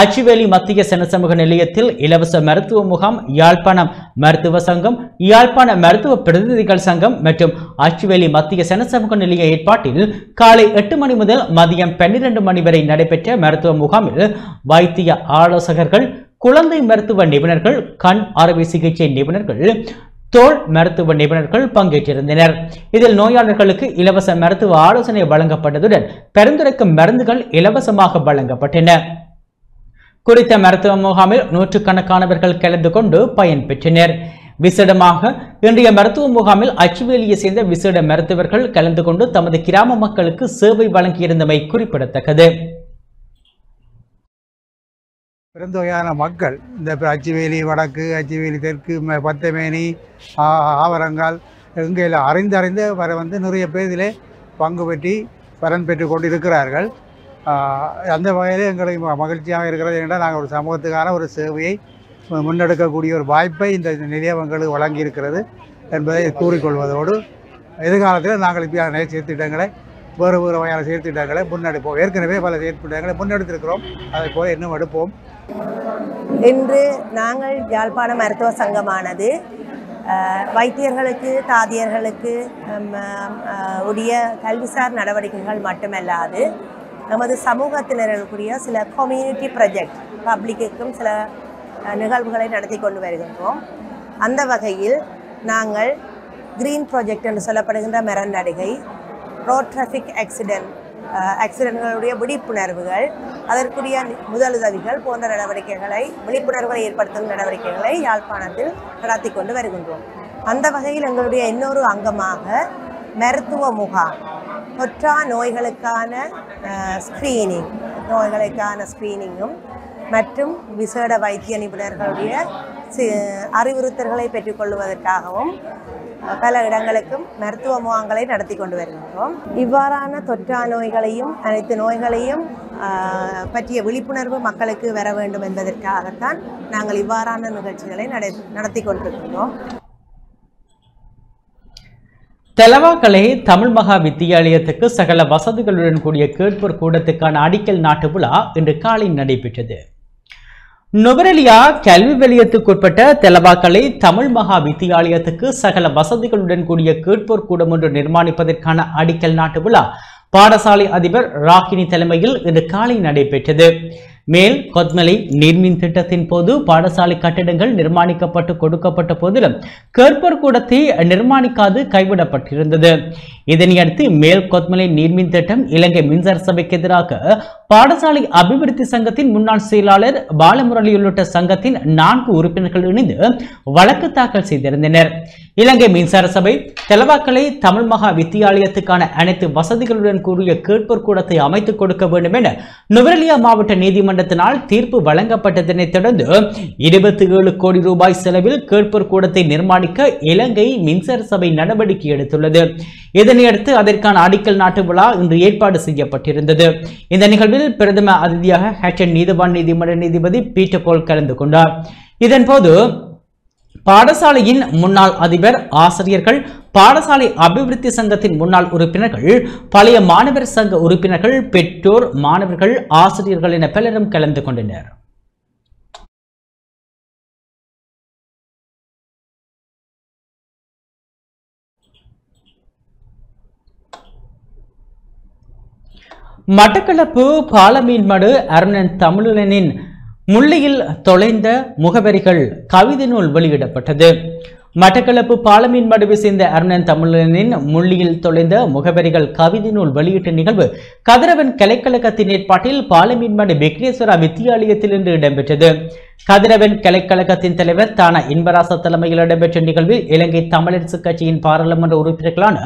அச்சுவேலி மத்திய சனசமூக நிலையத்தில் இலவச மருத்துவ முகாம் யாழ்ப்பாணம் மருத்துவ சங்கம், யாழ்ப்பாண மருத்துவ பிரதிநிதிகள் சங்கம் மற்றும் அச்சுவேலி மத்திய சனசமூக நிலைய ஏற்பாட்டில் காலை 8 மணி முதல் மதியம் 12 மணி வரை நடைபெற்ற மருத்துவ முகாமில் வைத்திய ஆலோசகர்கள், குழந்தை மருத்துவ நிபுணர்கள், கண் அறுவை சிகிச்சை நிபுணர்கள், தோல் மருத்துவ நிபுணர்கள் பங்கேற்றிருந்தனர். இதில் நோயாளர்களுக்கு இலவச மருத்துவ ஆலோசனை வழங்கப்பட்டதுடன் பரிந்துரைக்கும் மருந்துகள் இலவசமாக வழங்கப்பட்டன. குறித்த மருத்துவ முகாமில் 100கணக்கானவர்கள் கலந்து கொண்டு பயன்பெற்றனர். விசேடமாக இன்றைய மருத்துவ முகாமில் அச்சுவேலியை சேர்ந்த விசேட மருத்துவர்கள் கலந்து கொண்டு தமது கிராம மக்களுக்கு சேவை வழங்கியிருந்தமை குறிப்பிடத்தக்கது. பெருந்தொகையான மக்கள் இந்த அச்சுவேலி வடக்கு, அச்சுவேலி தெற்கு, பத்தமேனி, ஆவரங்கால் எங்கெல்லாம் அறிந்து வர நிறைய பேர் இதிலே பங்கு பெற்றி பலன் பெற்று கொண்டு இருக்கிறார்கள். அந்த வகையில் எங்களுக்கு மகிழ்ச்சியாக இருக்கிறது. என்றால் நாங்கள் ஒரு சமூகத்துக்கான ஒரு சேவையை முன்னெடுக்கக்கூடிய ஒரு வாய்ப்பை இந்த நிலையம் எங்களுக்கு வழங்கியிருக்கிறது என்பதை கூறிக்கொள்வதோடு எதிர்காலத்தில் நாங்கள் இப்படியான செயற்திட்டங்களை வேறு வகையான செயற்திட்டங்களை முன்னெடுப்போம். ஏற்கனவே பல செயற்திட்டங்களை முன்னெடுத்திருக்கிறோம். அதை போல இன்னும் எடுப்போம். இன்று நாங்கள் யாழ்ப்பாண மருத்துவ சங்கமானது வைத்தியர்களுக்கு, தாதியர்களுக்கு உடைய கல்விசார் நடவடிக்கைகள் மட்டுமல்லாது நமது சமூகத்தினர்களுக்குரிய சில கம்யூனிட்டி ப்ராஜெக்ட், பப்ளிக்குக்கும் சில நிகழ்வுகளை நடத்தி கொண்டு வருகின்றோம். அந்த வகையில் நாங்கள் கிரீன் ப்ராஜெக்ட் என்று சொல்லப்படுகின்ற மரம் நடுகை, ரோட் டிராஃபிக் ஆக்சிடென்ட்களுடைய விழிப்புணர்வுகள், அதற்குரிய முதலுதவிகள் போன்ற நடவடிக்கைகளை, விழிப்புணர்வுகளை ஏற்படுத்தும் நடவடிக்கைகளை யாழ்ப்பாணத்தில் நடத்தி கொண்டு வருகின்றோம். அந்த வகையில் எங்களுடைய இன்னொரு அங்கமாக மருத்துவ முகாம், தொற்றா நோய்களுக்கான ஸ்கிரீனிங்கும் மற்றும் விசேட வைத்திய நிபுணர்களுடைய அறிவுறுத்தல்களை பெற்றுக்கொள்வதற்காகவும் பல இடங்களுக்கும் மருத்துவ முகாம்களை நடத்தி கொண்டு வருகின்றோம். இவ்வாறான தொற்றா நோய்களையும் அனைத்து நோய்களையும் பற்றிய விழிப்புணர்வு மக்களுக்கு வர வேண்டும் என்பதற்காகத்தான் நாங்கள் இவ்வாறான நிகழ்ச்சிகளை நடத்தி கொண்டிருக்கின்றோம். தெலவாக்கலை தமிழ் மகா வித்தியாலயத்துக்கு சகல வசதிகளுடன் கூடிய கேட்போர் கூடத்துக்கான அடிக்கல் நாட்டு விழா இன்று காலை நடைபெற்றது. நுவரெலியா கல்வி வலயத்துக்குட்பட்ட தெலவாக்கலை தமிழ் மகா வித்தியாலயத்துக்கு சகல வசதிகளுடன் கூடிய கேட்போர் கூடம் ஒன்று நிர்மாணிப்பதற்கான அடிக்கல் நாட்டு விழா பாடசாலை அதிபர் ராகினி தலைமையில் இன்று காலை நடைபெற்றது. மேல் கொத்மலை நீர்மின் திட்டத்தின் போது பாடசாலை கட்டிடங்கள் நிர்மாணிக்கப்பட்டு கொடுக்கப்பட்ட போதிலும் கேட்போர் கூடத்தை நிர்மாணிக்காது கைவிடப்பட்டிருந்தது. இதனையடுத்து மேல் கொத்மலை நீர்மின் திட்டம் இலங்கை மின்சார சபைக்கு எதிராக பாடசாலை அபிவிருத்தி சங்கத்தின் முன்னாள் செயலாளர் பாலமுரளி உள்ளிட்ட சங்கத்தின் 4 உறுப்பினர்கள் இணைந்து வழக்கு தாக்கல் செய்திருந்தனர். இலங்கை மின்சார சபை தெலவாக்கலை தமிழ் மகா வித்தியாலயத்துக்கான அனைத்து வசதிகளுடன் கூடிய கேட்போர் கூடத்தை அமைத்துக் கொடுக்க வேண்டும் என நுவரெலியா மாவட்ட நீதிமன்றத்தினால் தீர்ப்பு வழங்கப்பட்டதனைத் தொடர்ந்து 27 கோடி ரூபாய் செலவில் கேட்போர் கூடத்தை நிர்மாணிக்க இலங்கை மின்சார சபை நடவடிக்கை எடுத்துள்ளது. இதனையடுத்து அதற்கான அடிக்கல் நாட்டு விழா இன்று ஏற்பாடு செய்யப்பட்டிருந்தது. இந்த நிகழ்வில் பிரதம அதிதியாக ஹேட்டன் நீதிவான் நீதிமன்ற நீதிபதி பீட்டர் போல் கலந்து கொண்டார். இதன்போது பாடசாலையின் முன்னாள் அதிபர், ஆசிரியர்கள், பாடசாலை அபிவிருத்தி சங்கத்தின் முன்னாள் உறுப்பினர்கள், பழைய மாணவர் சங்க உறுப்பினர்கள், பெற்றோர், மாணவர்கள், ஆசிரியர்கள் என பலரும் கலந்து கொண்டனர். மட்டக்களப்பு பாலமீன்மடு அருணன் தமிழனின் முள்ளியில் தொலைந்த முகவரிகள் கவிதை நூல் வெளியிடப்பட்டது. மட்டக்களப்பு பாலமீன் மடுவை சேர்ந்த அருணன் தமிழனின் முள்ளியில் தொலைந்த முகவரிகள் கவிதை நூல் வெளியீட்டு நிகழ்வு கதிரவன் கலைக்கழகத்தின் ஏற்பாட்டில் பாலமீன்மடு விக்னேஸ்வரா வித்தியாலயத்தில் இன்று இடம்பெற்றது. கதிரவன் கலைக்கழகத்தின் தலைவர் தானா இன்பராசா தலைமையில் இடம்பெற்ற நிகழ்வில் இலங்கை தமிழரசு கட்சியின் பாராளுமன்ற உறுப்பினர்களான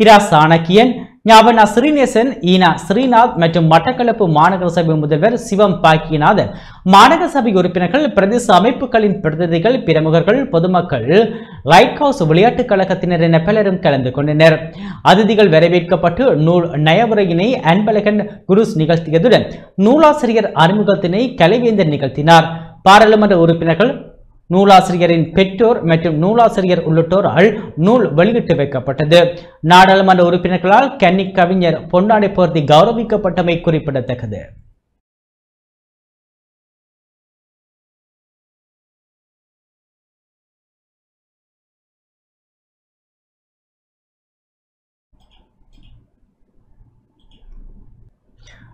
இரா சாணக்கியன், ஞாபனா ஸ்ரீநேசன், ஈனா ஸ்ரீநாத் மற்றும் மட்டக்களப்பு மாநகர சபை முதல்வர் சிவம் பாக்கியநாதன், மாநகர சபை உறுப்பினர்கள், பிரதேச அமைப்புகளின் பிரதிநிதிகள், பிரமுகர்கள், பொதுமக்கள், லைட் ஹவுஸ் விளையாட்டுக் கழகத்தினர் என பலரும் கலந்து கொண்டனர். அதிதிகள் வரவேற்கப்பட்டு நூல் நயவுரையினை அன்பழகன் குருஸ் நிகழ்த்தியதுடன் நூலாசிரியர் அறிமுகத்தினை கலைவேந்தர் நிகழ்த்தினார். பாராளுமன்ற உறுப்பினர்கள், நூலாசிரியரின் பெற்றோர் மற்றும் நூலாசிரியர் உள்ளிட்டோரால் நூல் வெளியிட்டு வைக்கப்பட்டது. நாடாளுமன்ற உறுப்பினர்களால் கன்னி கவிஞர் பொன்னாடை போர்த்தி கௌரவிக்கப்பட்டமை குறிப்பிடத்தக்கது.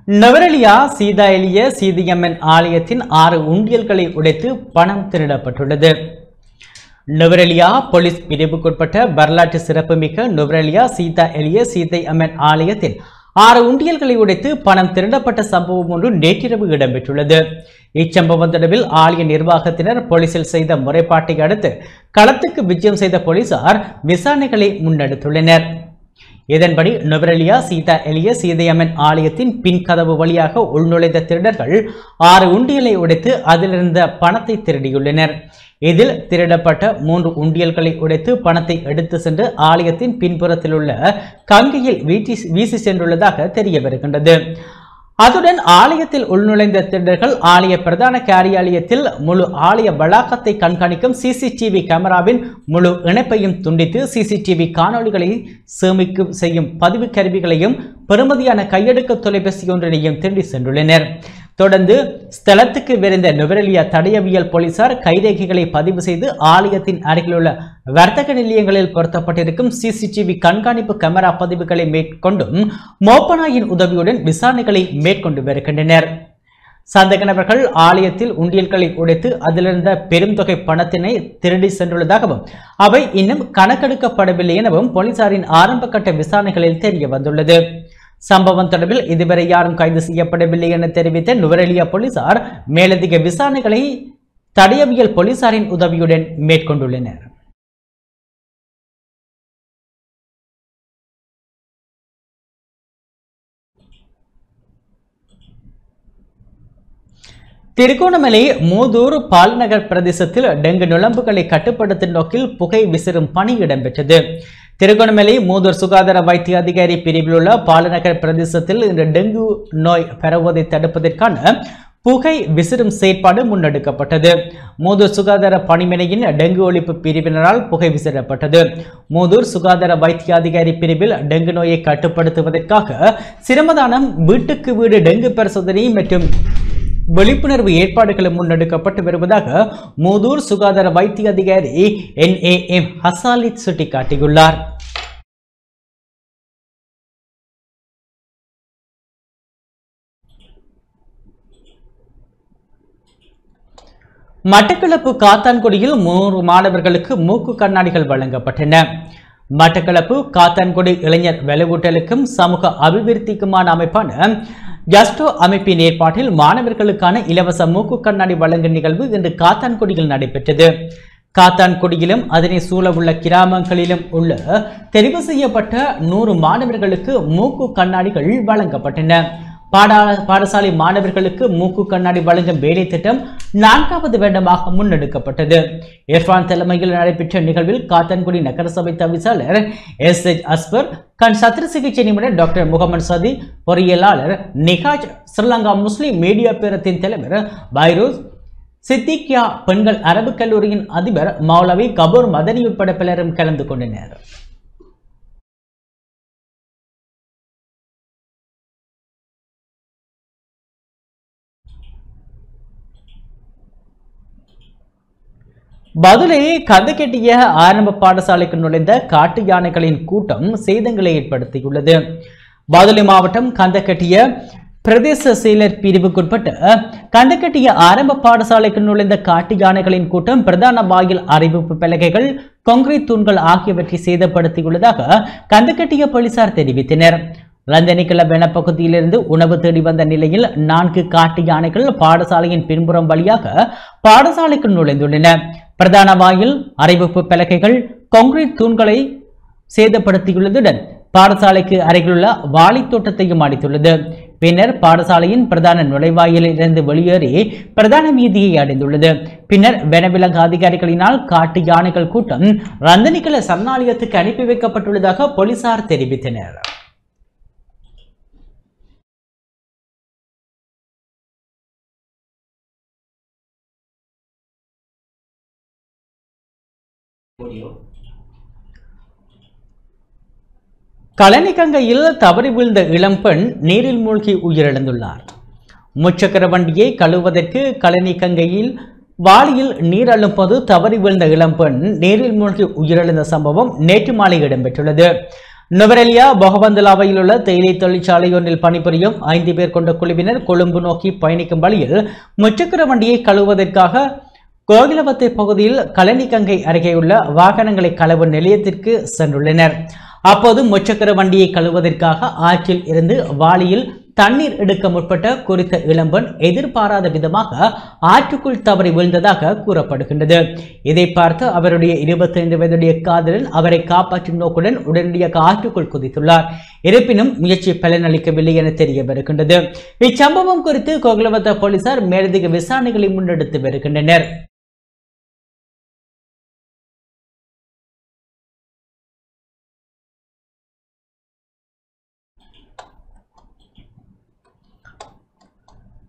நவரெலியா சீதா எலிய சீதியம்மன் ஆலயத்தின் 6 உண்டியல்களை உடைத்து பணம் திருடப்பட்டுள்ளது. நவரெலியா போலீஸ் பிரிவுக்குட்பட்ட வரலாற்று சிறப்புமிக்க நவரெலியா சீதா எலிய சீதை அம்மன் ஆலயத்தின் 6 உண்டியல்களை உடைத்து பணம் திருடப்பட்ட சம்பவம் ஒன்று நேற்றிரவு இடம்பெற்றுள்ளது. இச்சம்பவம் தொடர்பில் ஆலய நிர்வாகத்தினர் போலீசில் செய்த முறைப்பாட்டை அடுத்து களத்துக்கு விஜயம் செய்த போலீசார் விசாரணைகளை முன்னெடுத்துள்ளனர். இதன்படி நுவரெலியா சீதா எலிய சீதையம்மன் ஆலயத்தின் பின் கதவு வழியாக உள்நுழைந்த திருடர்கள் 6 உண்டியலை உடைத்து அதிலிருந்த பணத்தை திருடியுள்ளனர். இதில் திருடப்பட்ட 3 உண்டியல்களை உடைத்து பணத்தை எடுத்து சென்று ஆலயத்தின் பின்புறத்தில் உள்ள கங்கையில் வீசி சென்றுள்ளதாக தெரிய வருகின்றது. அதுடன் ஆலயத்தில் உள்நுழைந்த திருடர்கள் ஆலய பிரதான காரியாலயத்தில் முழு ஆலய வளாகத்தை கண்காணிக்கும் சிசிடிவி கேமராவின் முழு இணைப்பையும் துண்டித்து சிசிடிவி காணொலிகளை சேமிக்கும் செய்யும் பதிவு கருவிகளையும் பெறுமதியான கையெடுக்க தொலைபேசி ஒன்றினையும் திருடி சென்றுள்ளனர். தொடர்ந்து ஸ்தலத்துக்கு விரைந்த நுவரெலியா தடயவியல் போலீசார் கைரேகைகளை பதிவு செய்து ஆலயத்தின் அருகிலுள்ள வர்த்தக நிலையங்களில் பொருத்தப்பட்டிருக்கும் சிசிடிவி கண்காணிப்பு கேமரா பதிவுகளை மேற்கொண்டும் மோப்பனாயின் உதவியுடன் விசாரணைகளை மேற்கொண்டு வருகின்றனர். சந்தேக நபர்கள் ஆலயத்தில் உண்டியல்களை உடைத்து அதிலிருந்த பெரும் தொகை பணத்தினை திருடி சென்றுள்ளதாகவும் அவை இன்னும் கணக்கெடுக்கப்படவில்லை எனவும் போலீசாரின் ஆரம்ப கட்ட விசாரணைகளில் தெரிய வந்துள்ளது. சம்பவம் தொடர்பில் இதுவரை யாரும் கைது செய்யப்படவில்லை என தெரிவித்த நுவரெலியா போலீசார் மேலதிக விசாரணைகளை தடயவியல் போலீசாரின் உதவியுடன் மேற்கொண்டுள்ளனர். திருகோணமலை மூதூர் பால்நகர் பிரதேசத்தில் டெங்கு நுளம்புகளை கட்டுப்படுத்தும் நோக்கில் புகை விசிறும் பணி இடம்பெற்றது. திருகோணமலை மூதூர் சுகாதார வைத்திய அதிகாரி பிரிவில் உள்ள பால்நகர் பிரதேசத்தில் இந்த டெங்கு நோய் பரவுவதை தடுப்பதற்கான புகை விசிறும் செயற்பாடு முன்னெடுக்கப்பட்டது. மூதூர் சுகாதார பணிமனையின் டெங்கு ஒழிப்பு பிரிவினரால் புகை விசிறப்பட்டது. மூதூர் சுகாதார வைத்திய அதிகாரி பிரிவில் டெங்கு நோயை கட்டுப்படுத்துவதற்காக சிரமதானம், வீட்டுக்கு வீடு டெங்கு பரிசோதனை மற்றும் விழிப்புணர்வு ஏற்பாடுகளும் முன்னெடுக்கப்பட்டு வருவதாக மூதூர் சுகாதார வைத்திய அதிகாரி NAM ஹசாலித் சுட்டிக்காட்டியுள்ளார். மட்டக்களப்பு காத்தான்குடியில் 3 மாணவர்களுக்கு மூக்கு கண்ணாடிகள் வழங்கப்பட்டன. மட்டக்களப்பு காத்தான்குடி இளைஞர் வலுவூட்டலுக்கும் சமூக அபிவிருத்திக்குமான அமைப்பான ஜஸ்டோ அமைப்பின் ஏற்பாட்டில் மாணவர்களுக்கான இலவச மூக்கு கண்ணாடி வழங்கும் நிகழ்வு இன்று காத்தான்குடியில் நடைபெற்றது. காத்தான்குடியிலும் அதனை சூழவுள்ள கிராமங்களிலும் உள்ள தெரிவு செய்யப்பட்ட 100 மாணவர்களுக்கு மூக்கு கண்ணாடிகள் வழங்கப்பட்டன. பாடசாலை மாணவர்களுக்கு மூக்கு கண்ணாடி வழங்கும் வேலை திட்டம் 4வது வருடமாக முன்னெடுக்கப்பட்டது. இர்ஃபான் தலைமையில் நடைபெற்ற நிகழ்வில் காத்தான்குடி நகரசபை தவிசாளர் SH அஸ்பர், கண் சத்திர சிகிச்சை நிபுணர் டாக்டர் முகமது சதி, பொறியியலாளர் நிகாஜ், ஸ்ரீலங்கா முஸ்லிம் மீடியா பேரத்தின் தலைவர் பைரோஸ் சித்திக்யா, பெண்கள் அரபு கல்லூரியின் அதிபர் மௌலவி கபூர் மதனி உட்பட பலரும் கலந்து கொண்டனர். பதுளை கதகெட்டிய ஆரம்ப பாடசாலைக்கு நுழைந்த காட்டு யானைகளின் கூட்டம் சேதங்களை ஏற்படுத்தியுள்ளது. பதுளை மாவட்டம் கந்தகெட்டிய பிரதேச செயலர் பிரிவுக்குட்பட்ட கந்தகெட்டிய ஆரம்ப பாடசாலைக்கு நுழைந்த காட்டு யானைகளின் கூட்டம் பிரதான வாயில் அறிவிப்பு பலகைகள், கான்கிரீட் தூண்கள் ஆகியவற்றை சேதப்படுத்தியுள்ளதாக கந்தகெட்டிய போலீசார் தெரிவித்தனர். ரந்தனிக்கல வனப்பகுதியிலிருந்து உணவு தேடி வந்த நிலையில் 4 காட்டு யானைகள் பாடசாலையின் பின்புறம் வழியாக பாடசாலைக்கு நுழைந்துள்ளன. பிரதான வாயில் அறிவிப்பு பலகைகள், கான்கிரீட் தூண்களை சேதப்படுத்தியுள்ளதுடன் பாடசாலைக்கு அருகிலுள்ள வாழைத்தோட்டத்தையும் அடித்துள்ளது. பின்னர் பாடசாலையின் பிரதான நுழைவாயிலில் இருந்து வெளியேறி பிரதான வீதியை அடைந்துள்ளது. பின்னர் வனவிலங்கு அதிகாரிகளினால் காட்டு யானைகள் கூட்டம் ரந்தனிக்கல சரணாலயத்துக்கு அனுப்பி வைக்கப்பட்டுள்ளதாக போலீசார் தெரிவித்தனர். கழனிக்கங்கையில் தவறி வீழ்ந்த இளம்பெண் நீரில் மூழ்கி உயிரிழந்துள்ளார். முச்சக்கர வண்டியை கழுவுவதற்கு கழனிக்கங்கையில் வாளியில் நீர் அள்ளும்போது தவறி வீழ்ந்த இளம்பெண் நீரில் மூழ்கி உயிரிழந்த சம்பவம் நேற்று மாலை இடம்பெற்றுள்ளது. நுவரெலியா பொகவந்தலாவையில் உள்ள தேயிலை தொழிற்சாலை ஒன்றில் பணிபுரியும் 5 பேர் கொண்ட குழுவினர் கொழும்பு நோக்கி பயணிக்கும் வழியில் முச்சக்கர வண்டியை கழுவுவதற்காக கோகிலவத்தை பகுதியில் கழனிக்கங்கை அருகேயுள்ள வாகனங்களை கழுவு நிலையத்திற்கு சென்றுள்ளனர். அப்போது முச்சக்கர வண்டியை கழுவுவதற்காக ஆற்றில் இருந்து வாளியில் தண்ணீர் எடுக்க முற்பட்ட குறித்த இளம்பெண் எதிர்பாராத விதமாக ஆற்றுக்குள் தவறி வீழ்ந்ததாக கூறப்படுகின்றது. இதை பார்த்து அவருடைய 25 வயதுடைய காதலன் அவரை காப்பாற்றும் நோக்குடன் உடனடியாக ஆற்றுக்குள் குதித்துள்ளார். இருப்பினும் முயற்சி பலனளிக்கவில்லை என தெரிய வருகின்றது. இச்சம்பவம் குறித்து கோகிலவத்த போலீசார் மேலதிக விசாரணைகளை முன்னெடுத்து வருகின்றனர்.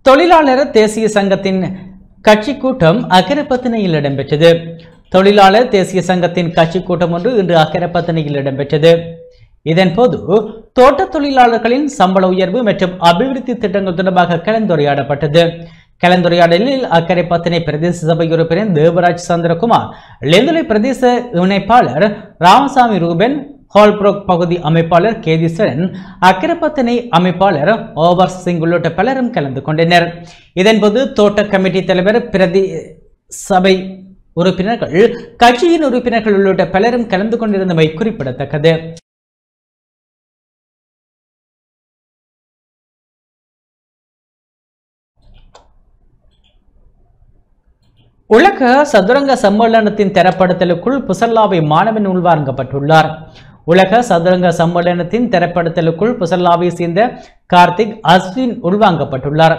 தொழிலாளர் தேசிய சங்கத்தின் கட்சி கூட்டம் அக்கரப்பத்தினையில் இடம்பெற்றது. தொழிலாளர் தேசிய சங்கத்தின் கட்சி கூட்டம் ஒன்று இன்று அக்கரப்பத்தினையில் இடம்பெற்றது. இதன்போது தோட்ட தொழிலாளர்களின் சம்பள உயர்வு மற்றும் அபிவிருத்தி திட்டங்கள் தொடர்பாக கலந்துரையாடப்பட்டது. கலந்துரையாடலில் அக்கரைப்பத்தினை பிரதேச சபை உறுப்பினர் தேவராஜ் சந்திரகுமார், லெந்துலை பிரதேச இணைப்பாளர் ராமசாமி ரூபன், ஹால்ப்ரோக் பகுதி அமைப்பாளர் கேதீஸ்வரன், அக்கிரப்பத்தனை அமைப்பாளர் ஓவர் சிங் உள்ளிட்ட பலரும் கலந்து கொண்டனர். இதன்போது தோட்ட கமிட்டி தலைவர், பிரதி சபை உறுப்பினர்கள், கட்சியின் உறுப்பினர்கள் உள்ளிட்ட பலரும் கலந்து கொண்டிருந்தமை குறிப்பிடத்தக்கது. உலக சதுரங்க சம்மேளனத்தின் தரப்படுத்தலுக்குள் புசல்லாவை மாணவன் உள்வாங்கப்பட்டுள்ளார். உலக சதுரங்க சம்மேளனத்தின் தரப்படுத்தலுக்குள் புசல்லாவை சேர்ந்த கார்த்திக் அஸ்வின் உள்வாங்கப்பட்டுள்ளார்.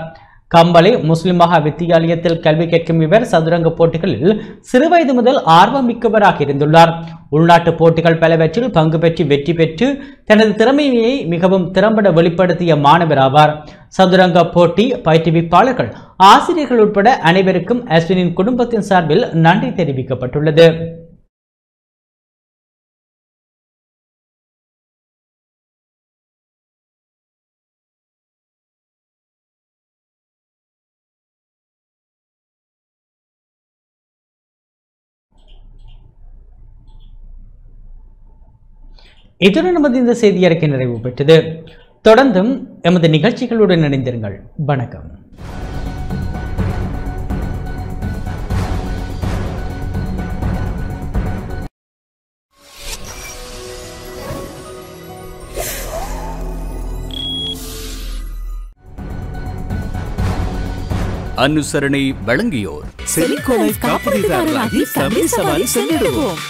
கம்பளை முஸ்லிம் மகா வித்தியாலயத்தில் கல்வி கேட்கும் இவர் சதுரங்க போட்டிகளில் சிறுவயது முதல் ஆர்வம் மிக்கவராக இருந்துள்ளார். உள்நாட்டு போட்டிகள் பலவற்றில் பங்கு பெற்று வெற்றி பெற்று தனது திறமையை மிகவும் திறம்பட வெளிப்படுத்திய மாணவர் ஆவார். சதுரங்க போட்டி பயிற்றுவிப்பாளர்கள், ஆசிரியர்கள் உட்பட அனைவருக்கும் அஸ்வினின் குடும்பத்தின் சார்பில் நன்றி தெரிவிக்கப்பட்டுள்ளது. இத்துடன் நமது இந்த செய்தி அறிக்கை நிறைவு பெற்றது. தொடர்ந்தும் எமது நிகழ்ச்சிகளுடன் இணைந்திருங்கள். வணக்கம். அனுசரணை வழங்கியோர் செலிகோ லைஃப் காப்பீட்டுதாரராகி ஃபேமிலி சவாரி சென்றிடுவோம்.